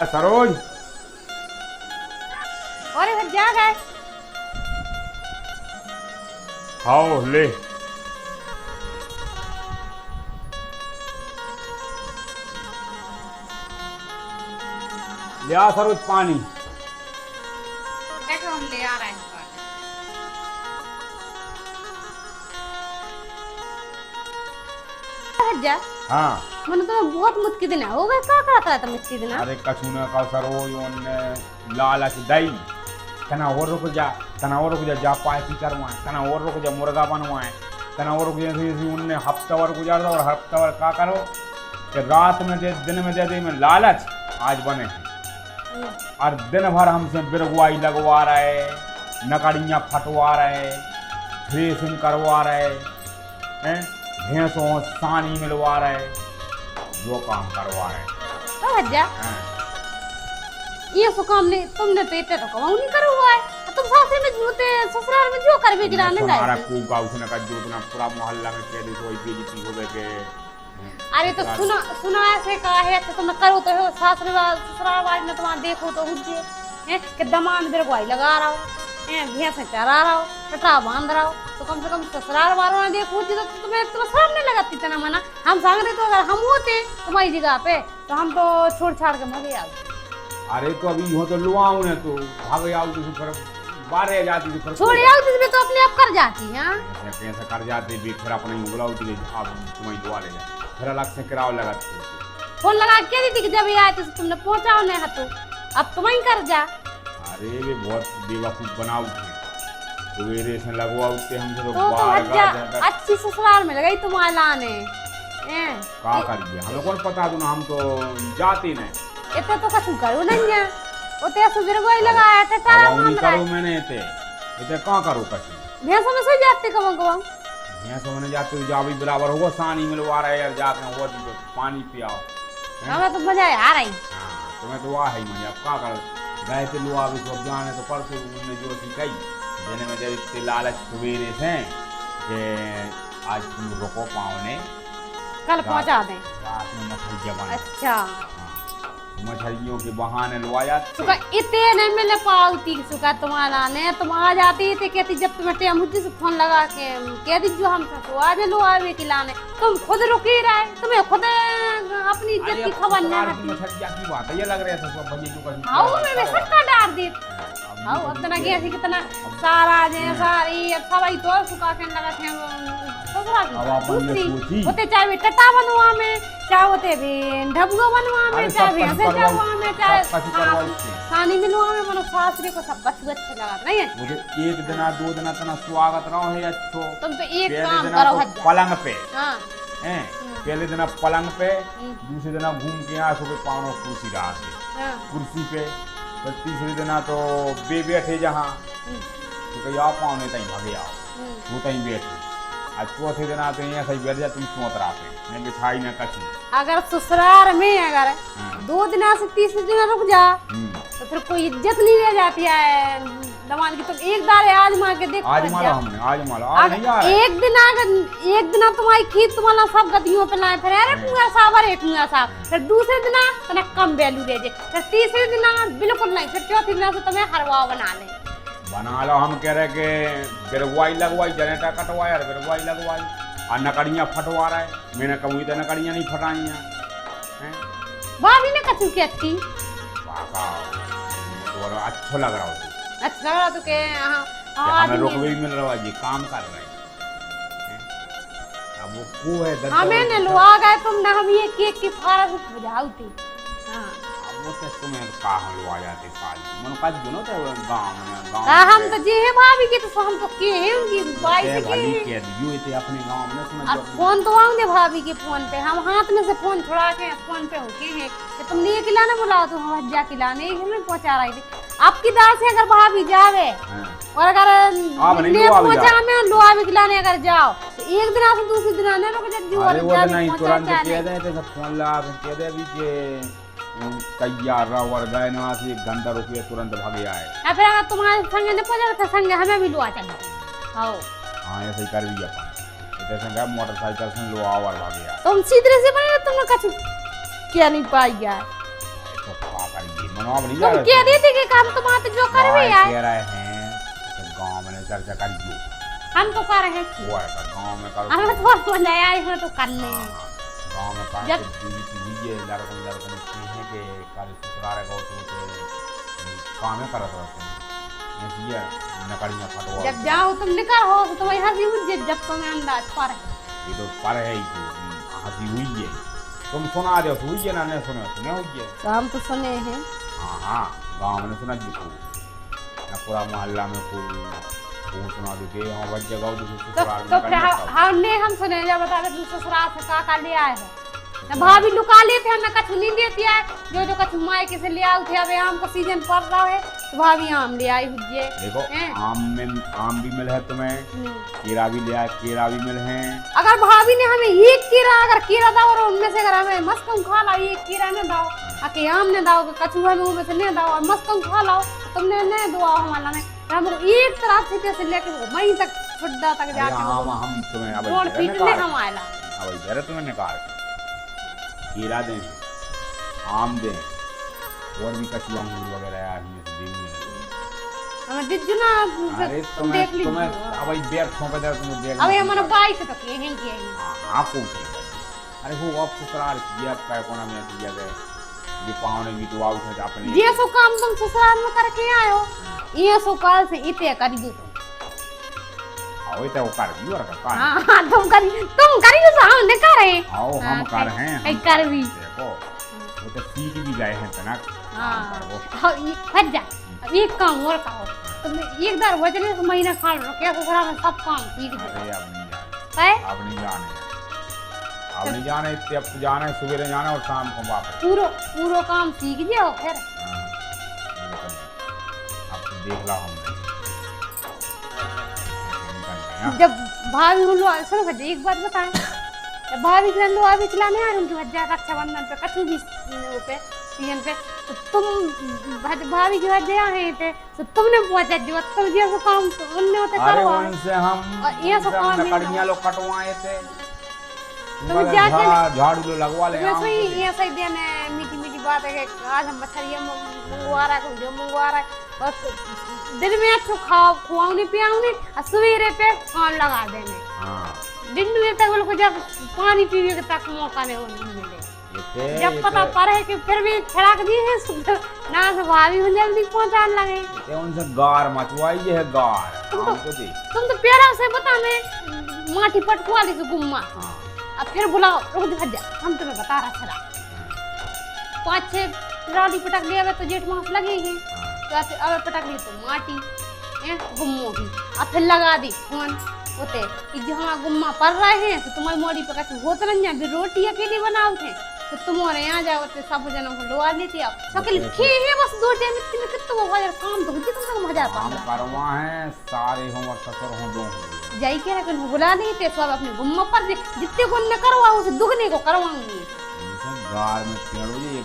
सरोज और इधर जा गए। आओ ले। ले आ सरोज पानी। बैठो, हम ले आ रहे हैं। जा हाँ मैंने तो बहुत मुश्किल दिन हो गए। क्या करता है तुम इतनी दिन? अरे कछु न का सरोज उनने लालच दई तना और रुक जा जा पाए पी करवाए तना और रुक जा मुर्गा बनवाए तना और रुक जा उनने हफ्ता भर गुजार दो और हफ्ता भर का करो कि रात में दे दिन में दे में लालच आज बने हैं और दिन भर हमसे बिरगुआई लगवा रहे, नकड़ियाँ फटवा रहे, थ्रेसिंग करवा रहे हैं, भैंसों सानी मिलवा रहे, जो काम करवा रहे। जा ये सो काम नहीं तुमने तो इतने तो कमाऊ नहीं करो हुआ है। तुम सासरे में जूते ससुराल में जो कर भी गिराने गए। हमारा कूका उसने का जो ना पूरा मोहल्ला में कह दी तो बेइज्जती हो गए के। अरे तो सुना ऐसे का है तो तुम करो तो हो सासरे वाल ससुराल वाले में तुम्हारा देखो तो हुज्जे हैं कि दमाद मेरे को आई लगा रहा हो हैं, भैंस चरा रहा हो, टटा बांध रहा हो, तो कम से कम ससुराल वालों ने देखो तो तुम्हें तुम्हें सामने लगाती तना मना। हम सांगते तो अगर हम होते तुम्हारी जगह पे तो हम तो छोड़ छाड़ के भागे आते। अरे तो अभी हो तो लुआऊ ने तो भागे आऊ तो फिर बारे जाती तो छोड़ आऊ तो तो अपने आप कर जाती हैं। ऐसे कर जाते भी फिर अपने बुलाऊ थी अब तुम्हें दुआ ले जा फिर अलग से किराया लगाते। फोन लगा के दी थी कि जब ये आए तो तुमने पहुंचाओ नहीं हतो, अब तुम ही कर जा। अरे वे बहुत बेवकूफ बनाऊ थे सवेरे से लगवाऊ थे हमसे तो बाहर अच्छी ससुराल में लगाई तुम्हारे लाने का करिए हमें कौन पता दो ना, हम तो जाते नहीं इतना तो कछु करो नहीं है वो ते सुबह को ही लगाया था टाइम नहीं करो मैंने इते का करो कछु भैंसों में सो जाते कम भैंसों में जाते तो जा भी बराबर होगा सानी मिलवा रहे यार जाके वो पानी पियाओ हमें तो मजा आ रही। हां तुम्हें तो आ है मजा अब का कर गए थे लुआ भी सब जाने तो परसों उन्होंने जो सिखाई देने में जब लालच सवेरे से कि आज तुम रोको पाओने कल पहुंचा दे रात में मछली जबान। अच्छा मछलियों के बहाने लुआ जाते सुका इतने नहीं मिले पाउती सुका तुम्हारा ने तुम आ जाती थी कहती जब तुम्हें टेम मुझे से फोन लगा के कह दी जो हम तो आज लो आवे कि लाने तुम खुद रुकी रहे तुम्हें खुद अपनी इज्जत की खबर नहीं है। मछलियां की बात है ये लग रहा था सब भैया जो कहीं हां मैं सट्टा डाल दी हां उतना गया थी कितना सारा जे सारी अब सवाई तो सुका के लगा थे ससुरा दूसरी होते चाहे टटा बनवा में चाहे होते भी ढबुआ बनवा में चाहे ऐसे बनवा में चाहे खानी मिलवा में मनो सासरे को सब अच्छे लगा नहीं है। मुझे एक दिन दो दिन तना स्वागत रहो है अच्छो तुम तो एक काम करो हज पलंग पे हां हैं पहले दिन पलंग पे दूसरे दिन घूम के आ सो पावनो कुर्सी रहा थे कुर्सी पे तो तीसरे दिन तो बैठे जहाँ तो कहीं आओ पावने तई भागे आओ वो तई बैठे आज चौथे दिन आते हैं सही बैठ जा तुम सोच रहा पे मैं बिछाई ना कछु। अगर ससुराल में अगर 2 दिन से तीसरे दिन रुक जा तो फिर कोई इज्जत नहीं रह जाती है दमाद की। तुम एक दारे आजमा के देखो आजमा हमने आजमा आज नहीं यार एक दिन तुम्हारी खीर तुम्हारा सब गतियों पे लाए फिर अरे कुआं साबर एक कुआं साहब फिर दूसरे दिन तने कम वैल्यू दे दे फिर तीसरे दिन बिल्कुल नहीं फिर चौथे दिन से तुम्हें हरवा बना लो। हम कह रहे कि बिरगुआई लगवाई जनरेटर कटवाया और बिरगुआई लगवाई और नकड़ियाँ फटवा रहे मैंने कभी तो नकड़ियाँ नहीं फटाइयाँ हैं भाभी ने कछु की अच्छी तो अच्छा लग रहा हो अच्छा लग रहा तो के हमें रुकवे भी मिल रहा है ये काम कर रहे हैं अब वो को है हमें न लुआ गए तुम ना हम ये केक की फारस बुझाउती हां वो तो तुम्हें का हम लुआ जाते साल मन का दोनों तो गांव हम तो जे है भाभी के तो हम तो के है उनकी बाई से भली के दियो इते अपने गांव में सुना अब फोन तो आऊंगे भाभी के फोन पे हम हाथ में से फोन छुड़ा के फोन पे होके हैं कि तुम ये खिलाने बुलाओ तो हम हज्जा खिलाने एक में पहुंचा रही थी आपकी दाल से अगर भाभी जावे और अगर ने पहुंचा में लोहा खिलाने अगर जाओ तो एक दिन से दूसरे दिन आने रुक जाती और वो नहीं तुरंत कह दे तो फोन लगा के कह दे भी के तैयार रहो और गए ना से 1 घंटा रुकिए तुरंत भागे आए या फिर अगर तुम्हारे संगे ने पहुंचा तो संगे हमें भी लुआ चाहिए हां हां ऐसे ही कर भी अपन इतने संगे मोटरसाइकिल से लुआ और भागे आए तुम सीधे से बने तुम कछु क्या नहीं पाई यार तो का करिए मनो अब नहीं तुम जा क्या देती कि काम तुम आते जो कर रहे यार कह रहे हैं तो गांव में चर्चा कर दो हम तो कर रहे हैं वो है का गांव में करो हमें तो मजा आया है तो करने गांव में का जब- बीवी की हुई है लड़कों लड़कों हैं कि काले ससुराल गो तो काम करत रहते हैं ये नकड़ियां फटवा जब जाओ तुम निकल हो तो वही हंसी हुई जब तुम्हें अंदाज पर है ये तो पर है ही तो हंसी हुई है तुम सुना दो हुई है ना नहीं सुने हुई है हम तो सुने हैं हाँ हाँ गाँव में सुना जी को ना पूरा मोहल्ला में को सुना दो के हम बच जगह तो ससुराल तो में फिर हमने हम सुने जब बता दे ससुराल से का ले आए हो ना भाभी लुका लेते हैं ना कछु नहीं देती है जो कछु मायके से ले आउ थे अब आम का सीजन पड़ रहा है तो भाभी आम ले आई हुई देखो हैं? आम भी मिल है तुम्हें केरा भी ले आए केरा भी मिल है अगर भाभी ने हमें एक कीड़ा अगर कीड़ा दाओ और उनमें से अगर हमें मस्कम खा लाओ एक कीड़ा न दाओ आके आम ने दाओ कछु हमें उनमें से नहीं दाओ और मस्कम खा लाओ तुमने नहीं दुआ हमारा ने हम एक तरह से लेके वहीं तक छुड्डा तक जाके हम तुम्हें अब रोड पीटने हम आएला अब इधर तुम्हें निकाल केरा दें आम दें और भी कच्ची अंगूर वगैरह आदमी से देंगे हमें दिज्जू ना अरे तुम देख तुम्हें लीजिए तुम्हें अब ये बैग छोड़ दे तुम्हें बैग अबे हमारा बाई से तो किए हैं किए हैं हाँ पूछ अरे वो अब ससुराल किया काय कोना में किया गए ये पावने भी तो आउट है अपने ये सो काम तुम ससुराल में करके आए हो ये सो काल से इते कर दो आओ तो कर दियो और का हां तुम करी तो हम ने करे आओ हम कर हैं हम कर भी देखो वो तो सीख भी गए हैं तना हां ये हट जा अब एक काम और कहो तुम एक बार वजने से महीना खा लो क्या ससुराल में सब काम सीख दे अरे अब नहीं जाने है अब नहीं जाने अब नहीं जाने इतने अब जाना है सवेरे जाना और शाम को वापस पूरो काम सीख जाओ फिर अब तो देख ला हमने जब भाभी हुलो सुनो भज्जा एक बात बताएं जब भाभी के लो अभी खिलाने आ रही उनकी भज्जा रक्षाबंधन पे कछु भी पे सीजन पे तो तुम भाभी की भज्जा हैं थे तो तुमने पहुंचा जो तुम जैसे काम तो उनने होते अरे करवा उनसे हम और ये सब काम लकड़ियां लोग कटवाए थे तुम जाके झाड़ू लो लगवा ले वैसे ही ये सही देने मीठी मीठी बात है कि आज हम मछलियां मंगवा रहा है जो मंगवा रहा है बस दिन में अच्छो खाओ खुआऊनी पियाऊनी और सवेरे पे काम लगा देने हां दिन में तक उनको जब पानी पीने के तक मौका नहीं मिले जब पता पड़े कि फिर भी खड़ाक दी है ना से भाभी में जल्दी पहुंचाने लगे ये उनसे गार मचवाई है गार हमको दे तुम तो प्यारा से बता मैं माटी पटकुआ ली से गुम्मा हां अब फिर बुलाओ रुक जा भज्जा हम तुम्हें बता रहा चला 5-6 ट्रॉली पटक लिया तो जेठ मास लगेगी तो अब पटक ली तो माटी गुम्मो की अब फिर लगा दी फोन होते कि जो हमारा गुम्मा पड़ रहे हैं तो तुम्हारी मोड़ी पे कैसे होते रह जाए रोटी अकेले बनाओ थे तो तुम्हारे यहाँ जाओ तो सब जनों को लुआ लेती आओ तो अकेले खे है बस 2 टाइम में कितना हजार काम तो होती तुम मजा आता हम करवा है सारे हम और ससुर हो दो जाई के रखन बुला नहीं थे सब अपने गुम्मा पर जितने को न करवाओ उसे दुगने को करवाऊंगी गार में पेड़ो ये